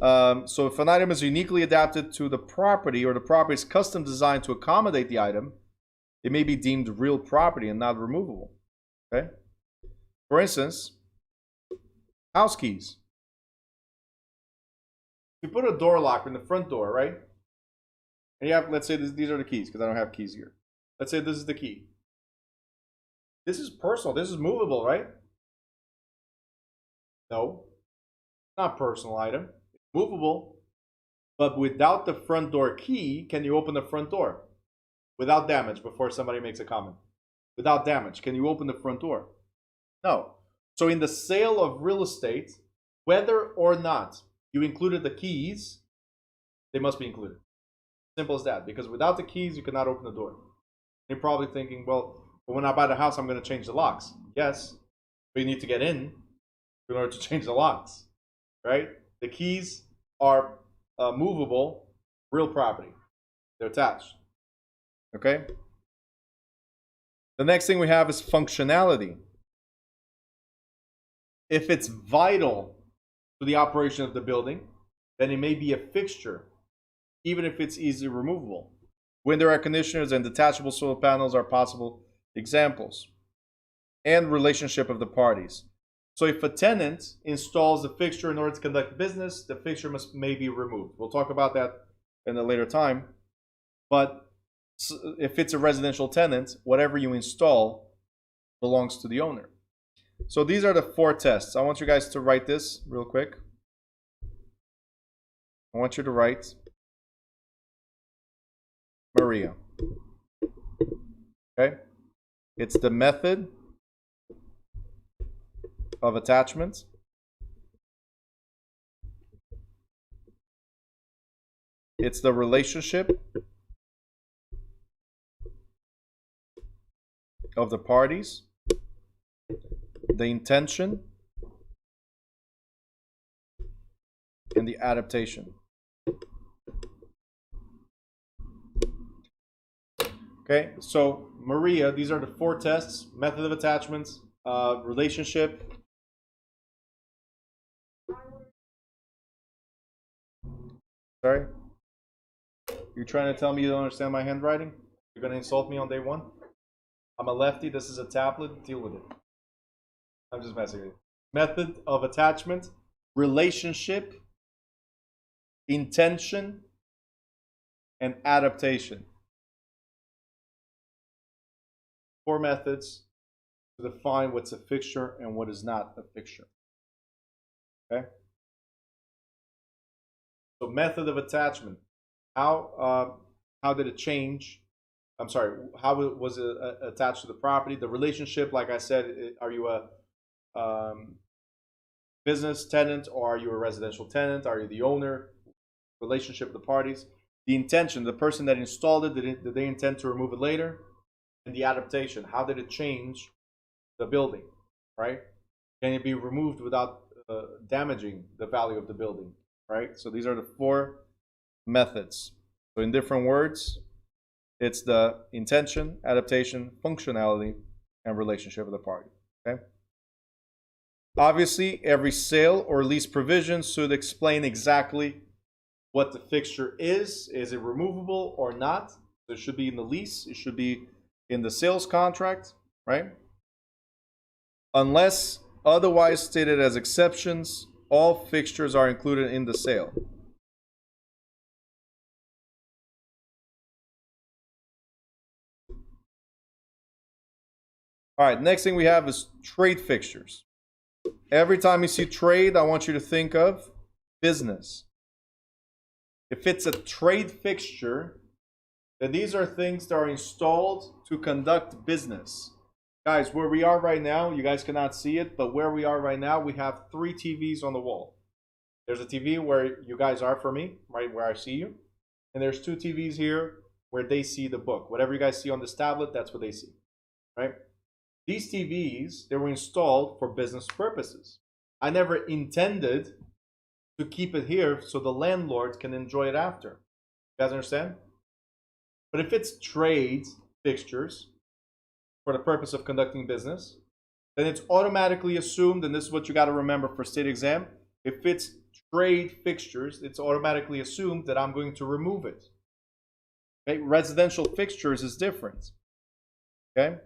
S1: So if an item is uniquely adapted to the property or the property is custom designed to accommodate the item, it may be deemed real property and not removable. Okay? For instance, house keys. You put a door lock in the front door, right? And you have, let's say these are the keys because I don't have keys here. Let's say this is the key. This is personal. This is movable, right? No, it's not a personal item. It's movable. But without the front door key, can you open the front door? Without damage, before somebody makes a comment. Without damage, can you open the front door? No. So in the sale of real estate, whether or not you included the keys, they must be included. Simple as that. Because without the keys, you cannot open the door. You're probably thinking, well, when I buy the house, I'm going to change the locks. Yes, but you need to get in order to change the locks, right? The keys are movable, real property. They're attached. Okay? The next thing we have is functionality. If it's vital to the operation of the building, then it may be a fixture, even if it's easily removable. Window air conditioners and detachable solar panels are possible examples. And relationship of the parties. So if a tenant installs a fixture in order to conduct business, the fixture may be removed. We'll talk about that in a later time. But if it's a residential tenant, whatever you install belongs to the owner. So these are the 4 tests. I want you guys to write this real quick. I want you to write Maria. Okay? It's the method of attachment. It's the relationship of the parties, the intention, and the adaptation. Okay, so Maria, these are the 4 tests: method of attachment, relationship. Sorry? You're trying to tell me you don't understand my handwriting? You're going to insult me on day 1? I'm a lefty. This is a tablet. Deal with it. I'm just messing with you. Method of attachment, relationship, intention, and adaptation. 4 methods to define what's a fixture and what is not a fixture. Okay? So method of attachment. How did it change I'm sorry, how it was attached to the property. The relationship, like I said, are you a business tenant or are you a residential tenant? Are you the owner? Relationship of the parties. The intention, the person that installed it, did they intend to remove it later? And the adaptation, how did it change the building, right? Can it be removed without damaging the value of the building, right? So these are the 4 methods. So in different words, it's the intention, adaptation, functionality, and relationship of the party, okay? Obviously, every sale or lease provision should explain exactly what the fixture is. Is it removable or not? It should be in the lease. It should be in the sales contract, right? Unless otherwise stated as exceptions, all fixtures are included in the sale. All right, next thing we have is trade fixtures. Every time you see trade, I want you to think of business. If it's a trade fixture, then these are things that are installed to conduct business. Guys, where we are right now, you guys cannot see it, but where we are right now, we have 3 TVs on the wall. There's a TV where you guys are for me, right where I see you. And there's 2 TVs here where they see the book. Whatever you guys see on this tablet, that's what they see, right? These TVs, they were installed for business purposes. I never intended to keep it here so the landlord can enjoy it after. You guys understand? But if it's trade fixtures for the purpose of conducting business, then it's automatically assumed, and this is what you got to remember for state exam, if it's trade fixtures, it's automatically assumed that I'm going to remove it. Okay? Residential fixtures is different. Okay?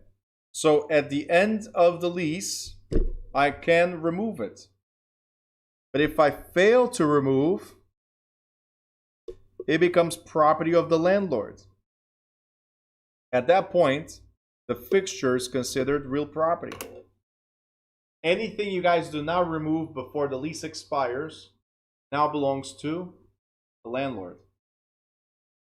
S1: So at the end of the lease, I can remove it. But if I fail to remove, it becomes property of the landlord. At that point, the fixture is considered real property. Anything you guys do not remove before the lease expires now belongs to the landlord.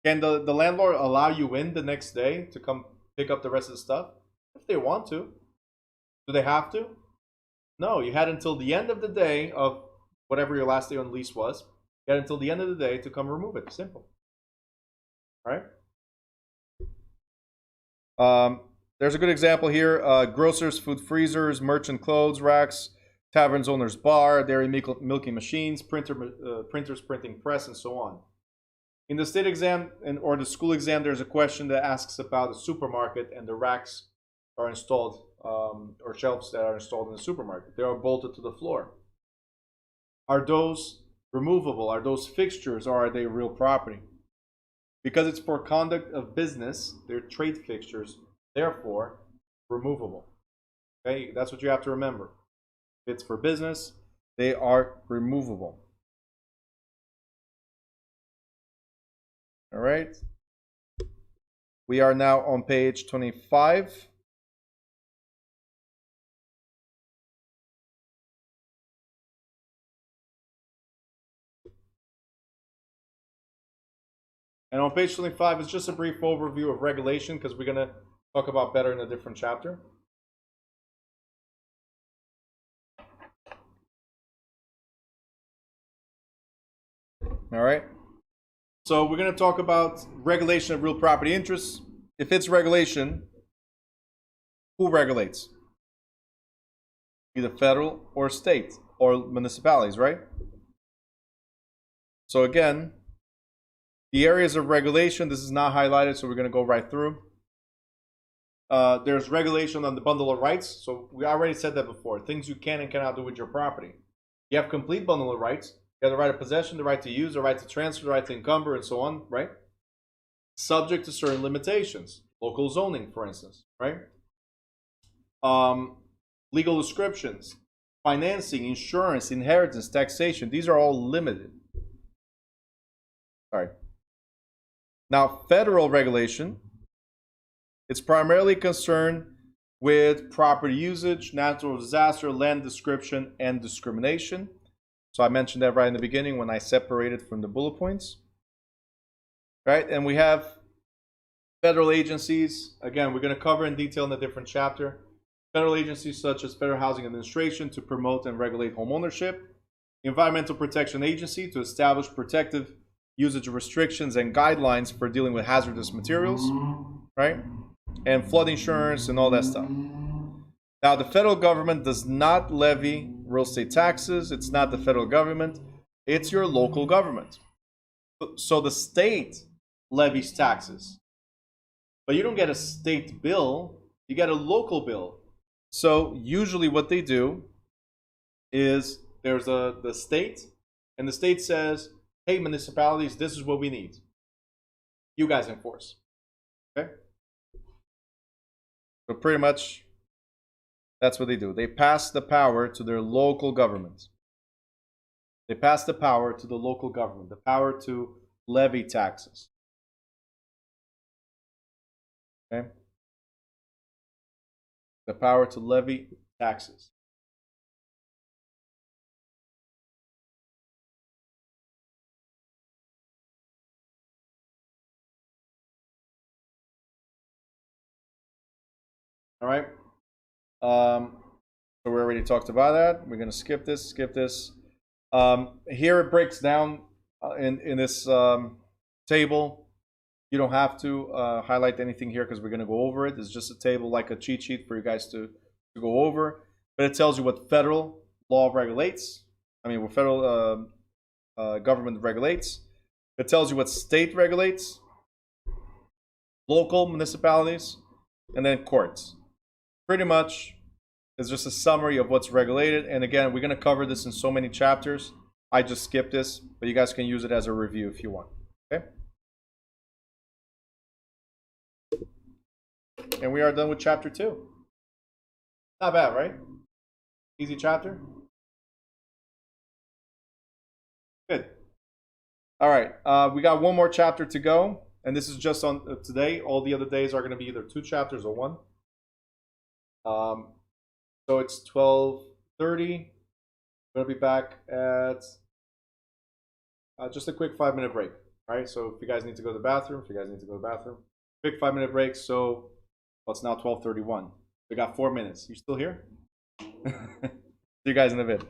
S1: Can the landlord allow you in the next day to come pick up the rest of the stuff? If they want to. Do they have to? No, you had until the end of the day of whatever your last day on the lease was. You had until the end of the day to come remove it. Simple. All right? There's a good example here. Grocers, food freezers, merchant clothes racks, taverns owner's bar, dairy milking machines, printers printing press, and so on. In the state exam or the school exam, there's a question that asks about the supermarket and the racks are installed, or shelves that are installed in the supermarket. They are bolted to the floor. Are those removable? Are those fixtures, or are they real property? Because it's for conduct of business, they're trade fixtures, therefore removable. Okay, that's what you have to remember. If it's for business, they are removable. All right. We are now on page 25. And on page 25 is just a brief overview of regulation because we're going to talk about better in a different chapter. All right. So we're going to talk about regulation of real property interests. If it's regulation, who regulates? Either federal or state or municipalities, right? So again, the areas of regulation, this is not highlighted, so we're going to go right through. There's regulation on the bundle of rights. So we already said that before. Things you can and cannot do with your property. You have complete bundle of rights. You have the right of possession, the right to use, the right to transfer, the right to encumber, and so on, right? Subject to certain limitations. Local zoning, for instance, right? Legal descriptions, financing, insurance, inheritance, taxation. These are all limited. Sorry. Now, federal regulation, it's primarily concerned with property usage, natural disaster, land description, and discrimination. So I mentioned that right in the beginning when I separated from the bullet points. Right? And we have Federal agencies, again, we're going to cover in detail in a different chapter. Federal agencies such as Federal Housing Administration to promote and regulate home ownership. Environmental Protection Agency to establish protective usage restrictions and guidelines for dealing with hazardous materials, right? And flood insurance and all that stuff. Now, the federal government does not levy real estate taxes. It's not the federal government. It's your local government. So the state levies taxes. But you don't get a state bill. You get a local bill. So usually what they do is there's the state, and the state says, hey, municipalities, this is what we need. You guys enforce. Okay? So pretty much that's what they do. They pass the power to their local government. They pass the power to the local government, the power to levy taxes. Okay? The power to levy taxes. All right. So we already talked about that. We're going to skip this. Here it breaks down in this table. You don't have to highlight anything here because we're going to go over it. It's just a table like a cheat sheet for you guys to go over. But it tells you what federal law regulates. What federal government regulates. It tells you what state regulates, local municipalities, and then courts. Pretty much is just a summary of what's regulated. And again, we're going to cover this in so many chapters. I just skipped this, but you guys can use it as a review if you want. Okay? And we are done with chapter 2. Not bad, right? Easy chapter. Good. All right. We got one more chapter to go. And this is just on today. All the other days are going to be either 2 chapters or 1. So it's 12:30. We're going to be back at just a quick 5-minute break. All right. So if you guys need to go to the bathroom, quick 5-minute break. So it's now 12:31. We got 4 minutes. You still here? See you guys in a bit.